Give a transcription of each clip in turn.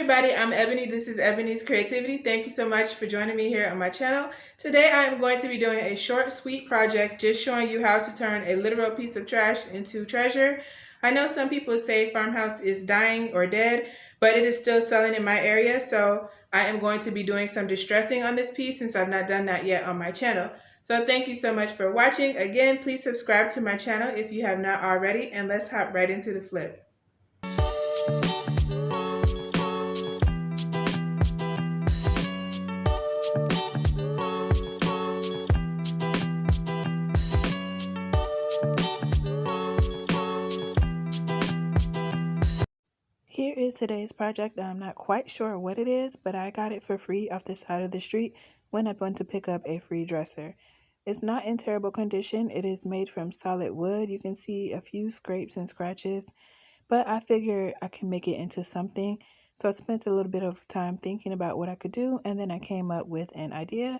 everybody, I'm Ebony. This is Ebony's Creativity. Thank you so much for joining me here on my channel. Today I am going to be doing a short, sweet project just showing you how to turn a literal piece of trash into treasure. I know some people say farmhouse is dying or dead, but it is still selling in my area, so I am going to be doing some distressing on this piece since I've not done that yet on my channel. So thank you so much for watching. Again, please subscribe to my channel if you have not already, and let's hop right into the flip. Here is today's project. I'm not quite sure what it is, but I got it for free off the side of the street when I went to pick up a free dresser. It's not in terrible condition. It is made from solid wood. You can see a few scrapes and scratches, but I figured I can make it into something. So I spent a little bit of time thinking about what I could do, and then I came up with an idea.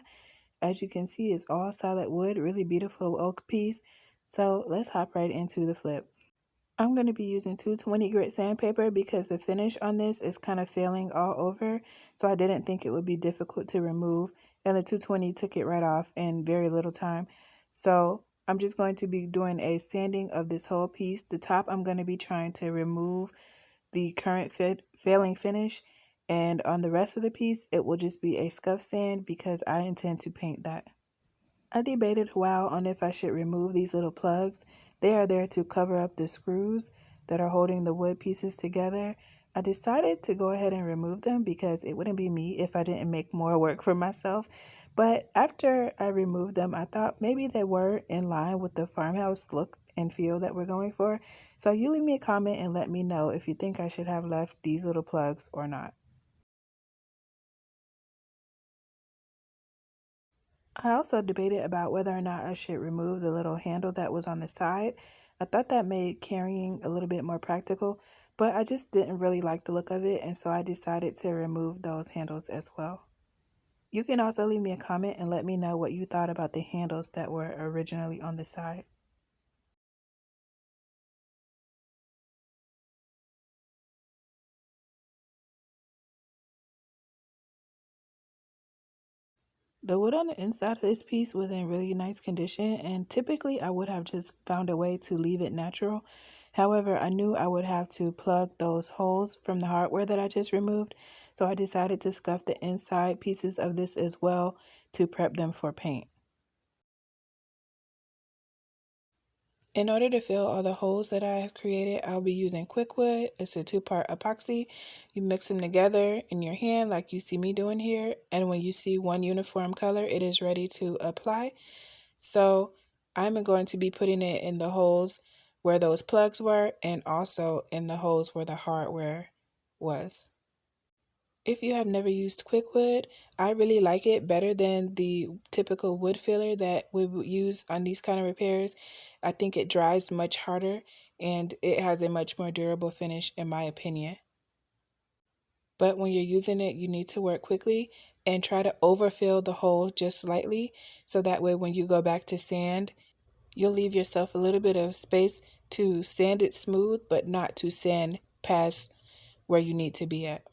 As you can see, it's all solid wood, really beautiful oak piece. So let's hop right into the flip. I'm going to be using 220 grit sandpaper because the finish on this is kind of failing all over, so I didn't think it would be difficult to remove, and the 220 took it right off in very little time. So I'm just going to be doing a sanding of this whole piece. The top I'm going to be trying to remove the current failing finish, and on the rest of the piece it will just be a scuff sand because I intend to paint that. I debated a while on if I should remove these little plugs. They are there to cover up the screws that are holding the wood pieces together. I decided to go ahead and remove them because it wouldn't be me if I didn't make more work for myself. But after I removed them, I thought maybe they were in line with the farmhouse look and feel that we're going for. So you leave me a comment and let me know if you think I should have left these little plugs or not. I also debated about whether or not I should remove the little handle that was on the side. I thought that made carrying a little bit more practical, but I just didn't really like the look of it, and so I decided to remove those handles as well. You can also leave me a comment and let me know what you thought about the handles that were originally on the side. The wood on the inside of this piece was in really nice condition, and typically I would have just found a way to leave it natural. However, I knew I would have to plug those holes from the hardware that I just removed, so I decided to scuff the inside pieces of this as well to prep them for paint. In order to fill all the holes that I have created, I'll be using Quickwood. It's a 2-part epoxy. You mix them together in your hand like you see me doing here. And when you see one uniform color, it is ready to apply. So I'm going to be putting it in the holes where those plugs were and also in the holes where the hardware was. If you have never used Quickwood, I really like it better than the typical wood filler that we would use on these kind of repairs. I think it dries much harder and it has a much more durable finish in my opinion. But when you're using it, you need to work quickly and try to overfill the hole just slightly so that way when you go back to sand, you'll leave yourself a little bit of space to sand it smooth, but not to sand past where you need to be at.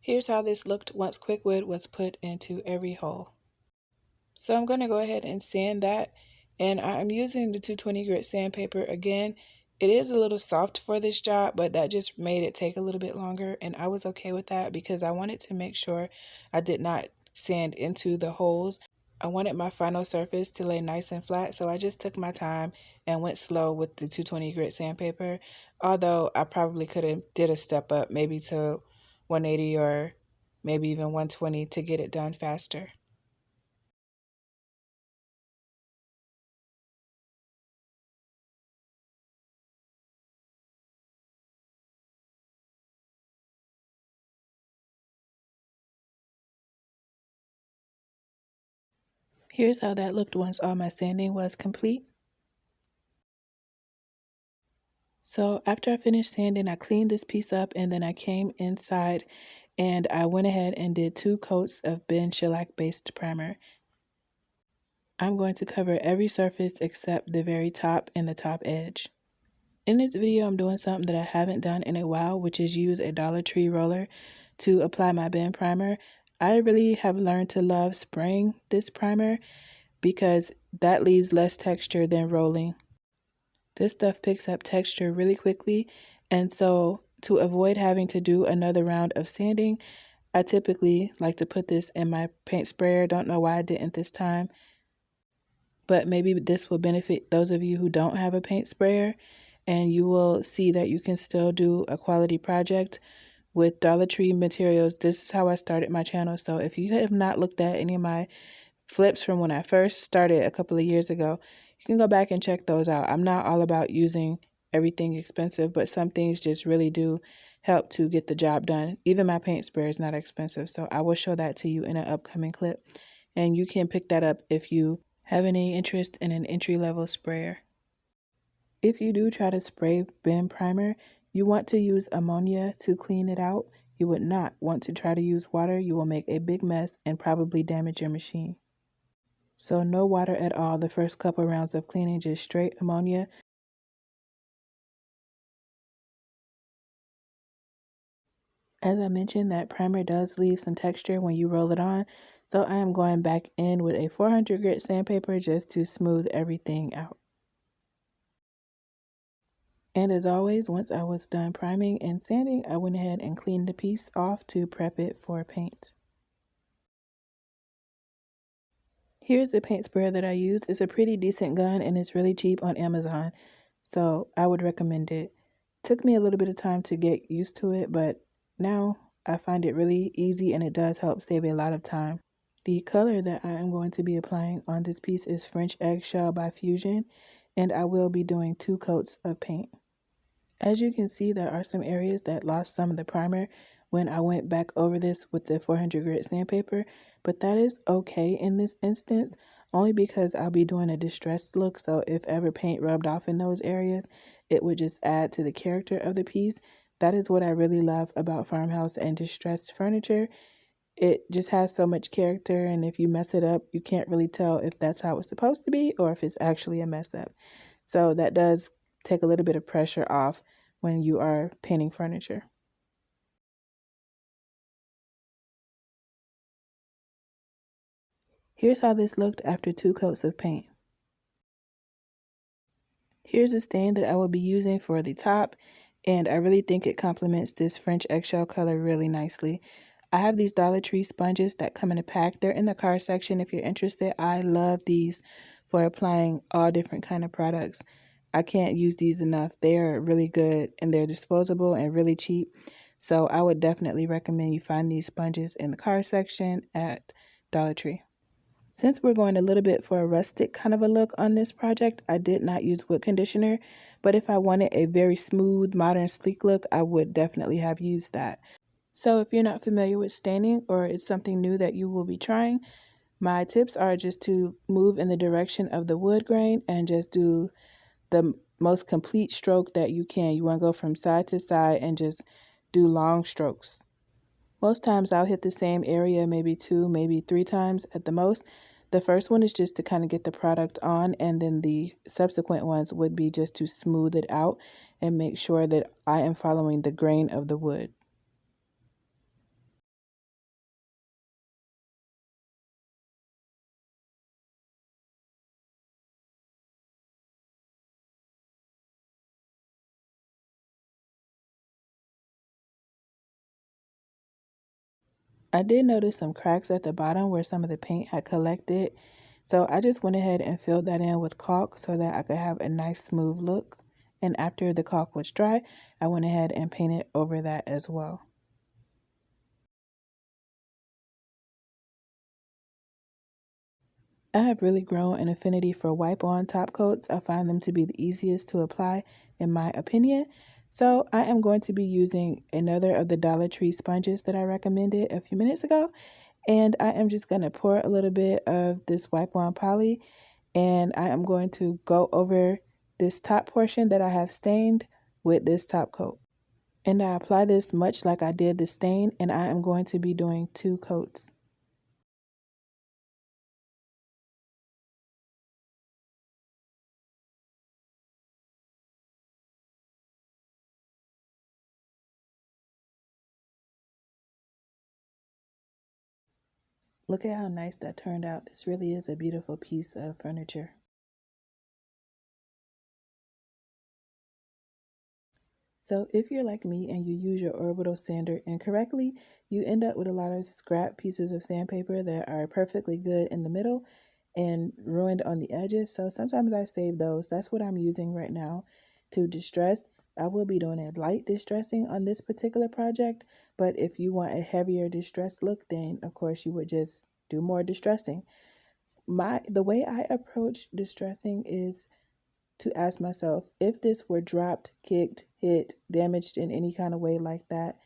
Here's how this looked once Quickwood was put into every hole. So I'm going to go ahead and sand that, and I'm using the 220 grit sandpaper again. It is a little soft for this job, but that just made it take a little bit longer, and I was okay with that because I wanted to make sure I did not sand into the holes. I wanted my final surface to lay nice and flat, so I just took my time and went slow with the 220 grit sandpaper, although I probably could have did a step up maybe to 180 or maybe even 120 to get it done faster. Here's how that looked once all my sanding was complete. So after I finished sanding, I cleaned this piece up and then I came inside and I went ahead and did 2 coats of Ben Shellac based primer. I'm going to cover every surface except the very top and the top edge. In this video, I'm doing something that I haven't done in a while, which is use a Dollar Tree roller to apply my bend primer. I really have learned to love spraying this primer because that leaves less texture than rolling. This stuff picks up texture really quickly, and so to avoid having to do another round of sanding, I typically like to put this in my paint sprayer. Don't know why I didn't this time, but maybe this will benefit those of you who don't have a paint sprayer, and you will see that you can still do a quality project with Dollar Tree materials. This is how I started my channel, so if you have not looked at any of my flips from when I first started a couple of years ago, you can go back and check those out. I'm not all about using everything expensive, but some things just really do help to get the job done. Even my paint sprayer is not expensive, so I will show that to you in an upcoming clip. And you can pick that up if you have any interest in an entry-level sprayer. If you do try to spray bend primer, you want to use ammonia to clean it out. You would not want to try to use water. You will make a big mess and probably damage your machine. So no water at all the first couple rounds of cleaning, just straight ammonia. As I mentioned, that primer does leave some texture when you roll it on, so I am going back in with a 400 grit sandpaper just to smooth everything out. And as always, once I was done priming and sanding, I went ahead and cleaned the piece off to prep it for paint. Here's the paint sprayer that I use. It's a pretty decent gun and it's really cheap on Amazon, so I would recommend it. Took me a little bit of time to get used to it, but now I find it really easy and it does help save a lot of time. The color that I am going to be applying on this piece is French Eggshell by Fusion, and I will be doing 2 coats of paint. As you can see, there are some areas that lost some of the primer when I went back over this with the 400 grit sandpaper, but that is okay in this instance, only because I'll be doing a distressed look, so if ever paint rubbed off in those areas, it would just add to the character of the piece. That is what I really love about farmhouse and distressed furniture. It just has so much character, and if you mess it up, you can't really tell if that's how it's supposed to be or if it's actually a mess up. So that does take a little bit of pressure off when you are painting furniture. Here's how this looked after 2 coats of paint. Here's a stain that I will be using for the top, and I really think it complements this French eggshell color really nicely. I have these Dollar Tree sponges that come in a pack. They're in the card section if you're interested. I love these for applying all different kind of products. I can't use these enough. They are really good and they're disposable and really cheap. So I would definitely recommend you find these sponges in the card section at Dollar Tree. Since we're going a little bit for a rustic kind of a look on this project, I did not use wood conditioner, but if I wanted a very smooth, modern, sleek look, I would definitely have used that. So if you're not familiar with staining or it's something new that you will be trying, my tips are just to move in the direction of the wood grain and just do the most complete stroke that you can. You want to go from side to side and just do long strokes. Most times I'll hit the same area maybe 2, maybe 3 times at the most. The first one is just to kind of get the product on, and then the subsequent ones would be just to smooth it out and make sure that I am following the grain of the wood. I did notice some cracks at the bottom where some of the paint had collected, so I just went ahead and filled that in with caulk so that I could have a nice smooth look. And after the caulk was dry, I went ahead and painted over that as well. I have really grown an affinity for wipe-on top coats. I find them to be the easiest to apply in my opinion. So I am going to be using another of the Dollar Tree sponges that I recommended a few minutes ago. And I am just going to pour a little bit of this wipe-on poly, and I am going to go over this top portion that I have stained with this top coat. And I apply this much like I did the stain, and I am going to be doing 2 coats. Look at how nice that turned out. This really is a beautiful piece of furniture. So if you're like me and you use your orbital sander incorrectly, you end up with a lot of scrap pieces of sandpaper that are perfectly good in the middle and ruined on the edges. So sometimes I save those. That's what I'm using right now to distress. I will be doing a light distressing on this particular project, but if you want a heavier distress look, then of course you would just do more distressing. The way I approach distressing is to ask myself, if this were dropped, kicked, hit, damaged in any kind of way like that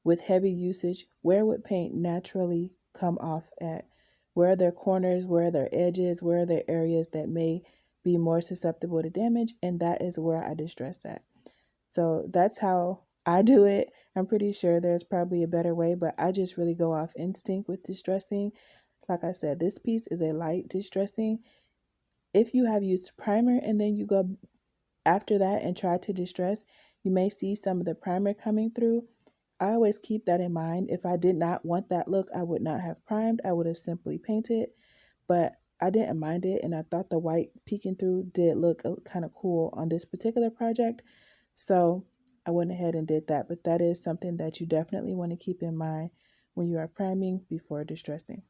with heavy usage, where would paint naturally come off at? Where are there corners? Where are there edges? Where are there areas that may be more susceptible to damage? And that is where I distress at. So that's how I do it. I'm pretty sure there's probably a better way, but I just really go off instinct with distressing. Like I said, this piece is a light distressing. If you have used primer and then you go after that and try to distress, you may see some of the primer coming through. I always keep that in mind. If I did not want that look, I would not have primed. I would have simply painted, but I didn't mind it, and I thought the white peeking through did look kind of cool on this particular project. So I went ahead and did that, but that is something that you definitely want to keep in mind when you are priming before distressing.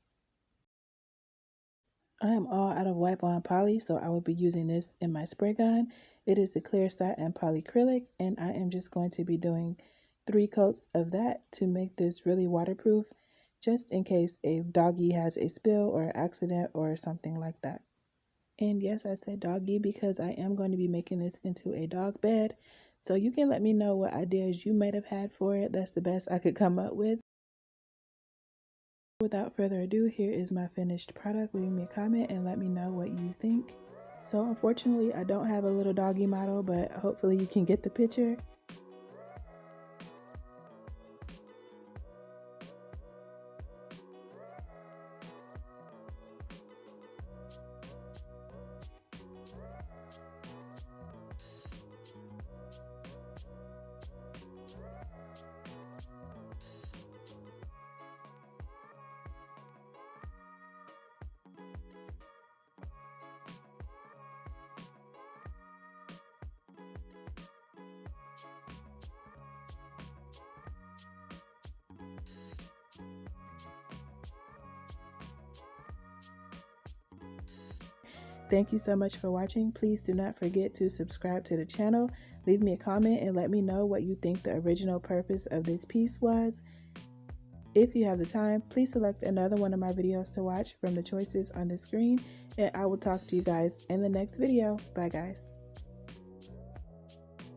I am all out of wipe-on poly, so I will be using this in my spray gun. It is the clear satin polyacrylic, and I am just going to be doing 3 coats of that to make this really waterproof, just in case a doggy has a spill or accident or something like that. And yes, I said doggy because I am going to be making this into a dog bed. So you can let me know what ideas you might have had for it. That's the best I could come up with. Without further ado, here is my finished product. Leave me a comment and let me know what you think. So unfortunately, I don't have a little doggy model, but hopefully you can get the picture. Thank you so much for watching. Please do not forget to subscribe to the channel. Leave me a comment and let me know what you think the original purpose of this piece was. If you have the time, please select another one of my videos to watch from the choices on the screen, and I will talk to you guys in the next video. Bye guys.